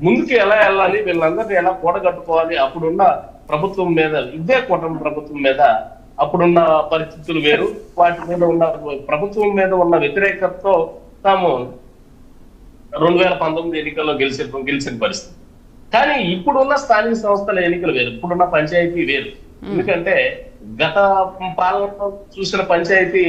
ముందుకు ఎలా వెళ్ళాలి, వీళ్ళందరినీ ఎలా కూడగట్టుకోవాలి, అప్పుడున్న ప్రభుత్వం మీద, ఇదే కూటమి ప్రభుత్వం మీద అప్పుడున్న పరిస్థితులు వేరు, వాటి మీద ఉన్న ప్రభుత్వం మీద ఉన్న వ్యతిరేకతతో తాము 2019 ఎన్నికల్లో గెలిచిన పరిస్థితి. కానీ ఇప్పుడున్న స్థానిక సంస్థల ఎన్నికలు వేరు, ఇప్పుడున్న పంచాయతీ వేరు. ఎందుకంటే గత పాలనలో చూసిన పంచాయతీ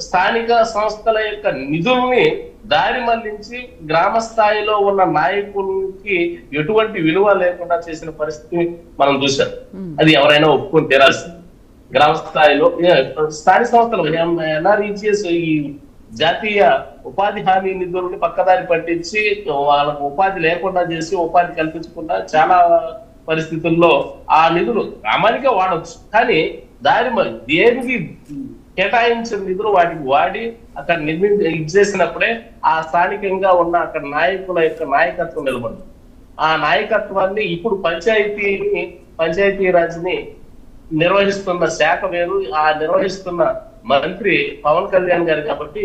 స్థానిక సంస్థల యొక్క నిధుల్ని దారి మళ్లించి గ్రామ స్థాయిలో ఉన్న నాయకులకి ఎటువంటి విలువ లేకుండా చేసిన పరిస్థితి మనం చూసాం. అది ఎవరైనా ఒప్పుకొని తీరాల్సింది. గ్రామ స్థాయిలో స్థానిక సంస్థలు ఎన్ఆర్ఈజీఎస్ ఈ జాతీయ ఉపాధి హామీ నిధులని పక్కదారి పట్టించి వాళ్ళకు ఉపాధి లేకుండా చేసి ఉపాధి కల్పించకుండా చాలా పరిస్థితుల్లో ఆ నిధులు గ్రామానికే వాడవచ్చు, కానీ దారి మరి దేనికి కేటాయించిన నిధులు వాటికి వాడి అక్కడ చేసినప్పుడే ఆ స్థానికంగా ఉన్న అక్కడ నాయకుల యొక్క నాయకత్వం నిలబడింది. ఆ నాయకత్వాన్ని ఇప్పుడు పంచాయతీరాజ్ని నిర్వహిస్తున్న శాఖ వేరు, ఆ నిర్వహిస్తున్న మంత్రి పవన్ కళ్యాణ్ గారు. కాబట్టి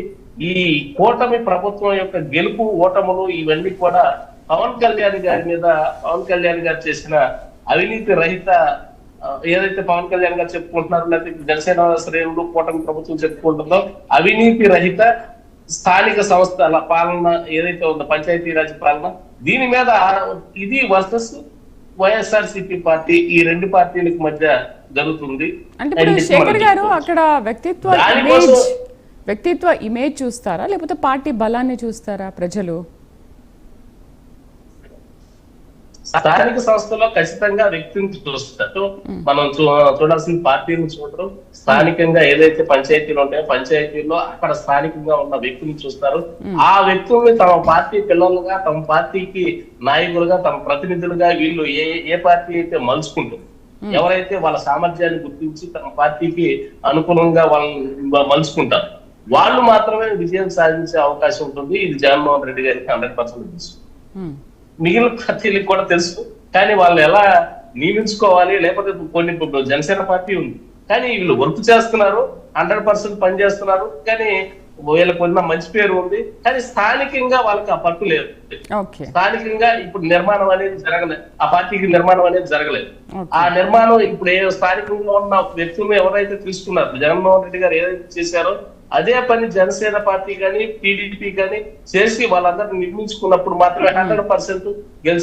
ఈ కూటమి ప్రభుత్వం యొక్క గెలుపు ఓటములు ఇవన్నీ కూడా పవన్ కళ్యాణ్ గారు చేసిన అవినీతి రహిత, ఏదైతే పవన్ కళ్యాణ్ గారు చెప్పుకుంటున్నారో లేకపోతే జనసేన శ్రేణులు కూటమి ప్రభుత్వం చెప్పుకుంటుందో అవినీతి రహిత స్థానిక సంస్థల పాలన ఏదైతే ఉందో పంచాయతీరాజ్ పాలన, దీని మీద ఇది వర్సెస్ వైఎస్ఆర్సీపీ పార్టీ, ఈ రెండు పార్టీలకు మధ్య జరుగుతుంది. అంటే ఇప్పుడు శేఖర్ గారు అక్కడ వ్యక్తిత్వ ఇమేజ్ చూస్తారా లేకపోతే పార్టీ బలాన్ని చూస్తారా ప్రజలు? స్థానిక సంస్థలో ఖచ్చితంగా వ్యక్తిని చూస్తారు. మనం చూడాల్సిన పార్టీని చూడరు. స్థానికంగా ఏదైతే పంచాయతీలు ఉంటాయో పంచాయతీల్లో అక్కడ స్థానికంగా ఉన్న వ్యక్తిని చూస్తారు. ఆ వ్యక్తుల్ని తమ పార్టీ పిల్లలుగా, తమ పార్టీకి నాయకులుగా, తమ ప్రతినిధులుగా వీళ్ళు ఏ పార్టీ అయితే మలుచుకుంటుంది, ఎవరైతే వాళ్ళ సామర్థ్యాన్ని గుర్తించి తమ పార్టీకి అనుకూలంగా వాళ్ళని మలుచుకుంటారు, వాళ్ళు మాత్రమే విజయం సాధించే అవకాశం ఉంటుంది. ఇది జగన్మోహన్ రెడ్డి గారికి 100% తెలుసు, మిగిలిన పార్టీలకు కూడా తెలుసు. కానీ వాళ్ళు ఎలా నియమించుకోవాలి, లేకపోతే కొన్ని జనసేన పార్టీ ఉంది కానీ వీళ్ళు వర్క్ చేస్తున్నారు, 100% పనిచేస్తున్నారు, కానీ వీళ్ళకు ఉన్న మంచి పేరు ఉంది, కానీ స్థానికంగా వాళ్ళకి ఆ పట్టు లేదు. స్థానికంగా ఇప్పుడు నిర్మాణం అనేది జరగలేదు, ఆ పార్టీకి నిర్మాణం అనేది జరగలేదు. ఆ నిర్మాణం ఇప్పుడు స్థానికంగా ఉన్న వ్యక్తులను ఎవరైతే తీసుకున్నారు, జగన్మోహన్ రెడ్డి గారు ఏదైతే చేశారో అదే పని జనసేన పార్టీ కానీ టీడీపీ కానీ చేసి వాళ్ళందరినీ నిర్మించుకున్నప్పుడు మాత్రమే 100% గెలిచి